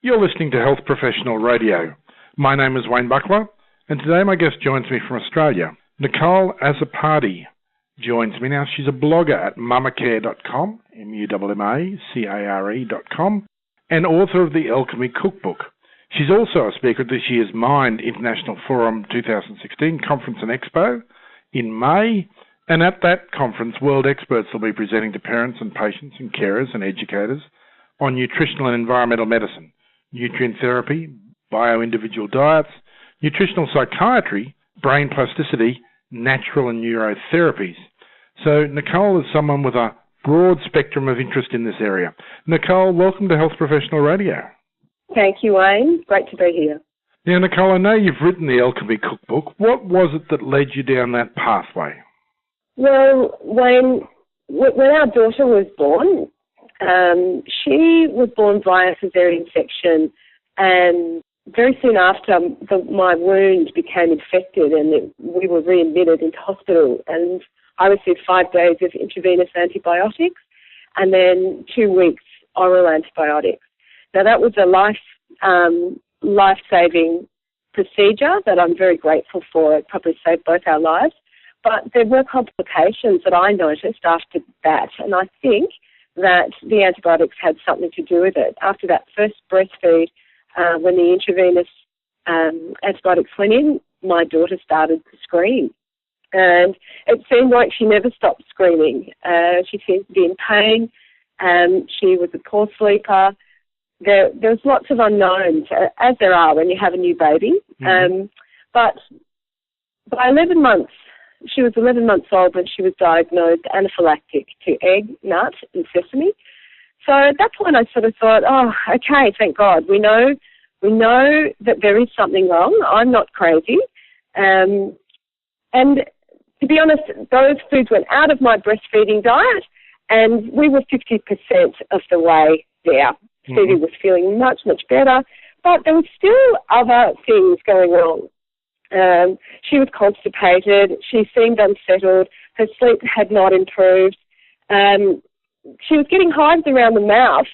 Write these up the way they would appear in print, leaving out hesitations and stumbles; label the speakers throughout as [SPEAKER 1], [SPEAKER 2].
[SPEAKER 1] You're listening to Health Professional Radio. My name is Wayne Bucklar, and today my guest joins me from Australia. Nicole Azzopardi joins me now. She's a blogger at mummacare.com, MUMMACARE.com, and author of the Alchemy Cookbook. She's also a speaker at this year's Mind International Forum 2016 Conference and Expo in May, and at that conference, world experts will be presenting to parents and patients and carers and educators on nutritional and environmental medicine, nutrient therapy, bio-individual diets, nutritional psychiatry, brain plasticity, natural and neurotherapies. So Nicole is someone with a broad spectrum of interest in this area. Nicole, welcome to Health Professional Radio.
[SPEAKER 2] Thank you, Wayne. Great to be here.
[SPEAKER 1] Now, Nicole, I know you've written the Alchemy Cookbook. What was it that led you down that pathway?
[SPEAKER 2] Well, Wayne, when our daughter was born, she was born via cesarean section, and very soon after, my wound became infected and we were readmitted into hospital, and I received 5 days of intravenous antibiotics and then 2 weeks oral antibiotics. Now, that was a life-saving procedure that I'm very grateful for. It probably saved both our lives. But there were complications that I noticed after that, and I think that the antibiotics had something to do with it. After that first breastfeed, when the intravenous antibiotics went in, my daughter started to scream. And it seemed like she never stopped screaming. She seemed to be in pain, and she was a poor sleeper. There was lots of unknowns, as there are when you have a new baby. Mm-hmm. But by 11 months, she was 11 months old when she was diagnosed anaphylactic to egg, nut, and sesame. So at that point, I sort of thought, oh, okay, thank God. We know that there is something wrong. I'm not crazy. And to be honest, those foods went out of my breastfeeding diet, and we were 50% of the way there. Stevie was feeling much, much better, but there were still other things going wrong. She was constipated. She seemed unsettled. Her sleep had not improved. She was getting hives around the mouth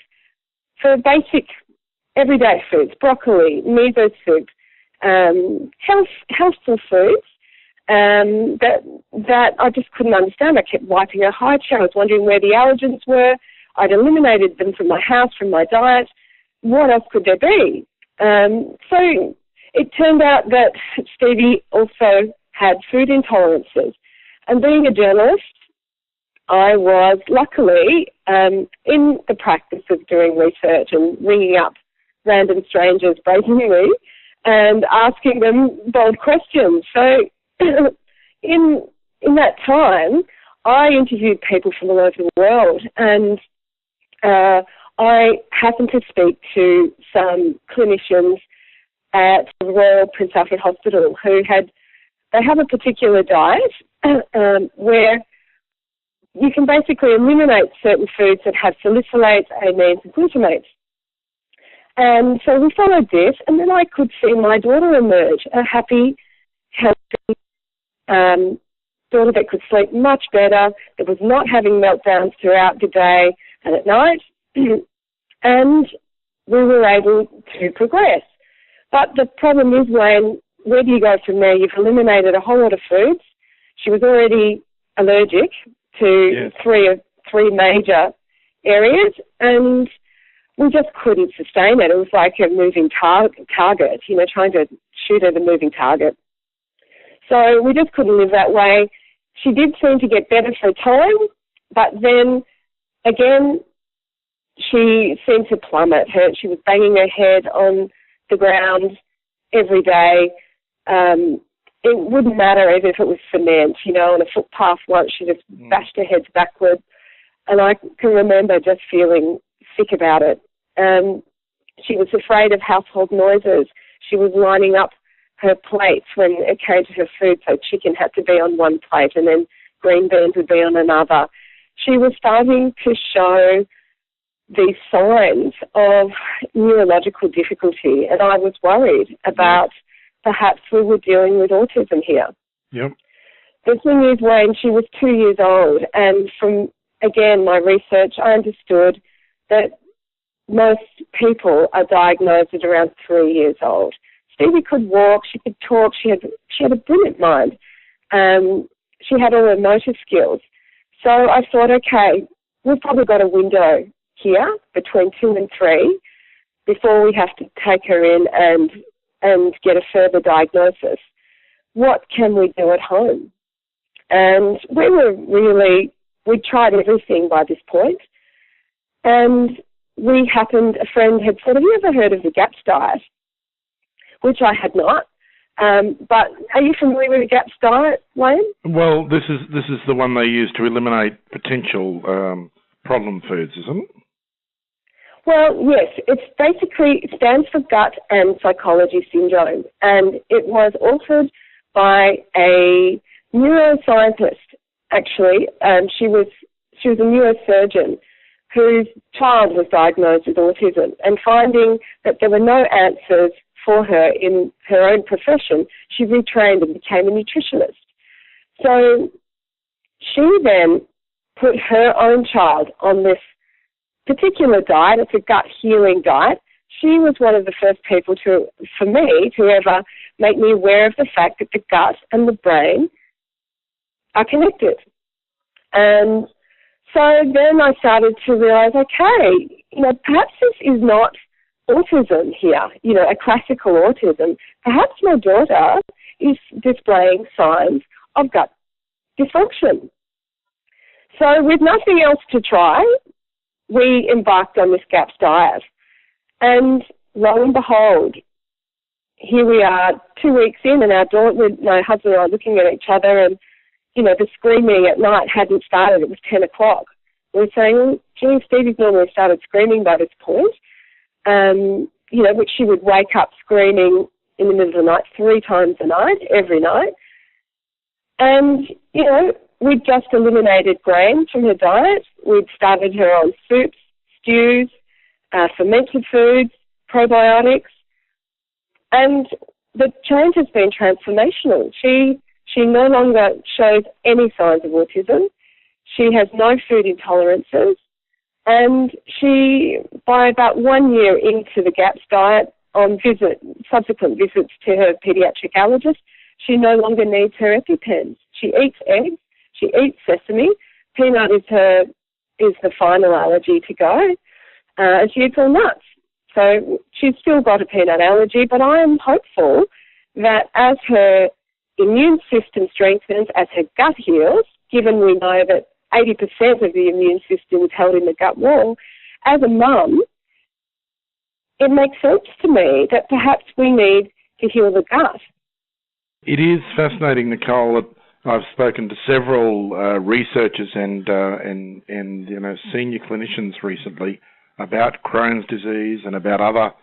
[SPEAKER 2] for basic everyday foods, broccoli, miso soup, healthful foods that I just couldn't understand. I kept wiping her hide. I was wondering where the allergens were. I'd eliminated them from my house, from my diet. What else could there be? So it turned out that Stevie also had food intolerances. And being a journalist, I was luckily in the practice of doing research and ringing up random strangers brazenly and asking them bold questions. So in that time, I interviewed people from all over the world, and I happened to speak to some clinicians at the Royal Prince Alfred Hospital who they have a particular diet where you can basically eliminate certain foods that have salicylates, amines, and glutamates. And so we followed this, and then I could see my daughter emerge, a happy, healthy daughter that could sleep much better, that was not having meltdowns throughout the day and at night, and we were able to progress. But the problem is, Wayne, where do you go from there? You've eliminated a whole lot of foods. She was already allergic to three major areas, and we just couldn't sustain it. It was like a moving target, trying to shoot at a moving target. So we just couldn't live that way. She did seem to get better for a time, but then again, she seemed to plummet. She was banging her head on the ground every day. It wouldn't matter even if it was cement, on a footpath once. She just bashed her head backwards. And I can remember just feeling sick about it. She was afraid of household noises. She was lining up her plates when it came to her food, so chicken had to be on one plate and then green beans would be on another. She was starting to show these signs of neurological difficulty, and I was worried about perhaps we were dealing with autism here.
[SPEAKER 1] Yep.
[SPEAKER 2] The thing is, Wayne, she was 2 years old, and from, again, my research, I understood that most people are diagnosed at around 3 years old. Stevie could walk, she could talk, she had a brilliant mind. She had all her motor skills. So I thought, okay, we've probably got a window here between 2 and 3 before we have to take her in and get a further diagnosis. What can we do at home? And we'd tried everything by this point. And a friend had said, have you ever heard of the GAPS diet? Which I had not. But are you familiar with the GAPS diet, Wayne?
[SPEAKER 1] Well, this is the one they use to eliminate potential problem foods, isn't it?
[SPEAKER 2] Well, yes. It stands for gut and psychology syndrome. And it was authored by a neuroscientist, actually. She was a neurosurgeon whose child was diagnosed with autism, and finding that there were no answers for her in her own profession, she retrained and became a nutritionist. So she then put her own child on this particular diet. It's a gut healing diet. She was one of the first people to ever make me aware of the fact that the gut and the brain are connected. And so then I started to realise, okay, perhaps this is not autism here, a classical autism. Perhaps my daughter is displaying signs of gut dysfunction. So with nothing else to try, we embarked on this GAPS diet. And lo and behold, here we are 2 weeks in, and my husband and I are looking at each other, and the screaming at night hadn't started. It was 10 o'clock. We were saying, gee, Stevie's normally started screaming by this point, which she would wake up screaming in the middle of the night 3 times a night, every night. And, we'd just eliminated grain from her diet. We'd started her on soups, stews, fermented foods, probiotics. And the change has been transformational. She no longer shows any signs of autism. She has no food intolerances. And she, by about 1 year into the GAPS diet, on subsequent visits to her paediatric allergist, she no longer needs her EpiPens. She eats eggs. She eats sesame. Peanut is the final allergy to go. And she eats all nuts. So she's still got a peanut allergy, but I am hopeful that as her immune system strengthens, as her gut heals, given we know that 80% of the immune system is held in the gut wall, as a mum, it makes sense to me that perhaps we need to heal the gut.
[SPEAKER 1] It is fascinating, Nicole, that I've spoken to several researchers and senior clinicians recently about Crohn's disease and about other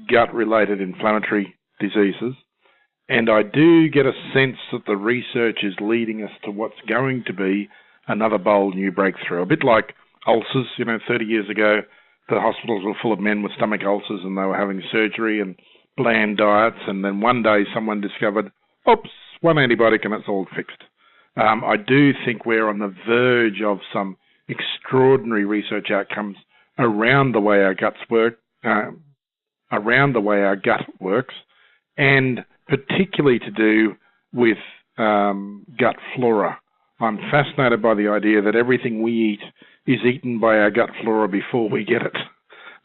[SPEAKER 1] gut-related inflammatory diseases. And I do get a sense that the research is leading us to what's going to be another bold new breakthrough. A bit like ulcers, 30 years ago, the hospitals were full of men with stomach ulcers and they were having surgery and bland diets. And then one day someone discovered, oops, one antibiotic and it's all fixed. I do think we're on the verge of some extraordinary research outcomes around the way our guts work, and particularly to do with gut flora. I'm fascinated by the idea that everything we eat is eaten by our gut flora before we get it.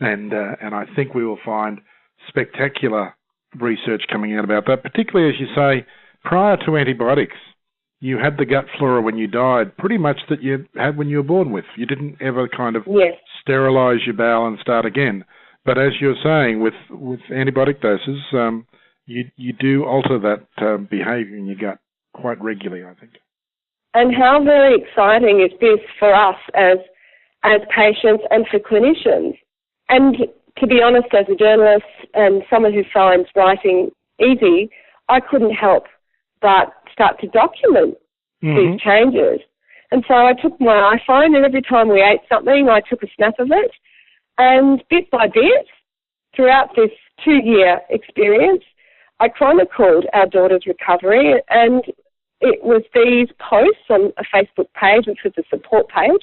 [SPEAKER 1] And I think we will find spectacular research coming out about that, particularly, as you say, prior to antibiotics. You had the gut flora when you died, pretty much that you had when you were born with. You didn't ever kind of sterilise your bowel and start again. But as you're saying, with antibiotic doses, you do alter that behaviour in your gut quite regularly, I think.
[SPEAKER 2] And how very exciting is this for us as patients and for clinicians? And to be honest, as a journalist and someone who finds writing easy, I couldn't help but start to document these changes. And so I took my iPhone, and every time we ate something, I took a snap of it. And bit by bit, throughout this 2-year experience, I chronicled our daughter's recovery, and it was these posts on a Facebook page, which was a support page,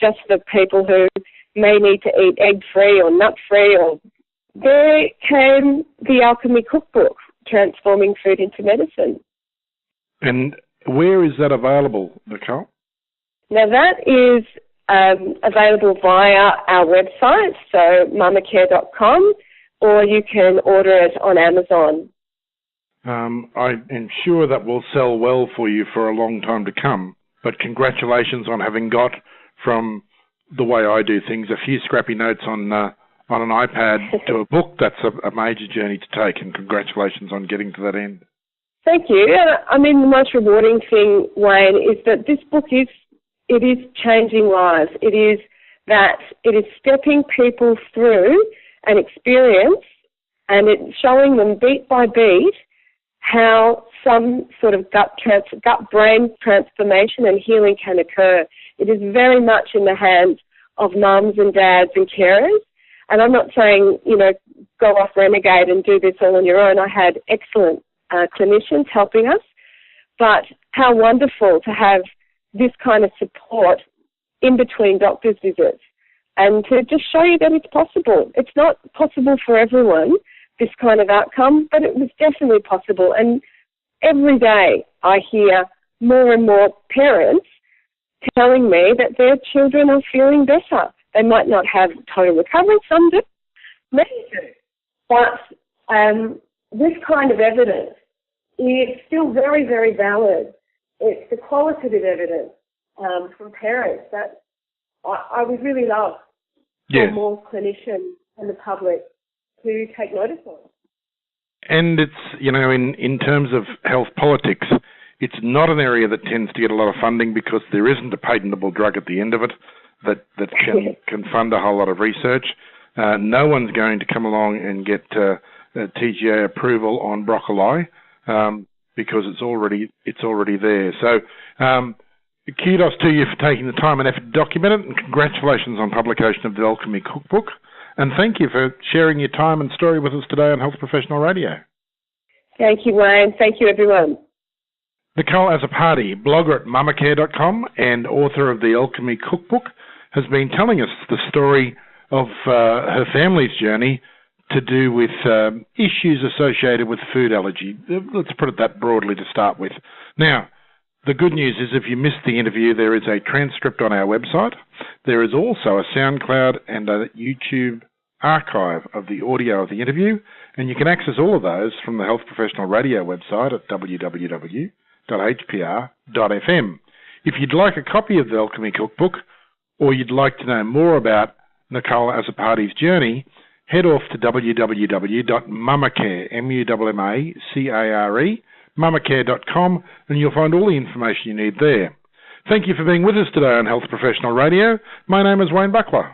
[SPEAKER 2] just for people who may need to eat egg-free or nut-free, or there came the Alchemy Cookbook, Transforming Food into Medicine.
[SPEAKER 1] And where is that available, Nicole?
[SPEAKER 2] Now that is available via our website, so mummacare.com, or you can order it on Amazon.
[SPEAKER 1] I am sure that will sell well for you for a long time to come, but congratulations on having got from the way I do things, a few scrappy notes on an iPad to a book. That's a major journey to take, and congratulations on getting to that end.
[SPEAKER 2] Thank you. I mean, the most rewarding thing, Wayne, is that this book is changing lives. It is stepping people through an experience, and it's showing them beat by beat how some sort of gut-brain transformation and healing can occur. It is very much in the hands of mums and dads and carers. And I'm not saying, go off renegade and do this all on your own. I had excellent clinicians helping us. But how wonderful to have this kind of support in between doctor's visits and to just show you that it's possible. It's not possible for everyone, this kind of outcome, but it was definitely possible. And every day I hear more and more parents telling me that their children are feeling better. They might not have total recovery, some do, many do. But this kind of evidence is still very, very valid. It's the qualitative evidence from parents that I would really love for more clinicians and the public to take notice of.
[SPEAKER 1] And it's, in terms of health politics, it's not an area that tends to get a lot of funding because there isn't a patentable drug at the end of it that can fund a whole lot of research. No one's going to come along and get TGA approval on broccoli because it's already there. So kudos to you for taking the time and effort to document it, and congratulations on publication of the Alchemy Cookbook. And thank you for sharing your time and story with us today on Health Professional Radio.
[SPEAKER 2] Thank you, Wayne. Thank you, everyone.
[SPEAKER 1] Nicole Azzopardi, blogger at mummacare.com and author of the Alchemy Cookbook, has been telling us the story of her family's journey to do with issues associated with food allergy. Let's put it that broadly to start with. Now, the good news is if you missed the interview, there is a transcript on our website. There is also a SoundCloud and a YouTube archive of the audio of the interview, and you can access all of those from the Health Professional Radio website at www.hpr.fm. If you'd like a copy of the Alchemy Cookbook, or you'd like to know more about Nicole Azzopardi's journey, head off to www.mummacare, MUMMACARE, mummacare.com, and you'll find all the information you need there. Thank you for being with us today on Health Professional Radio. My name is Wayne Bucklar.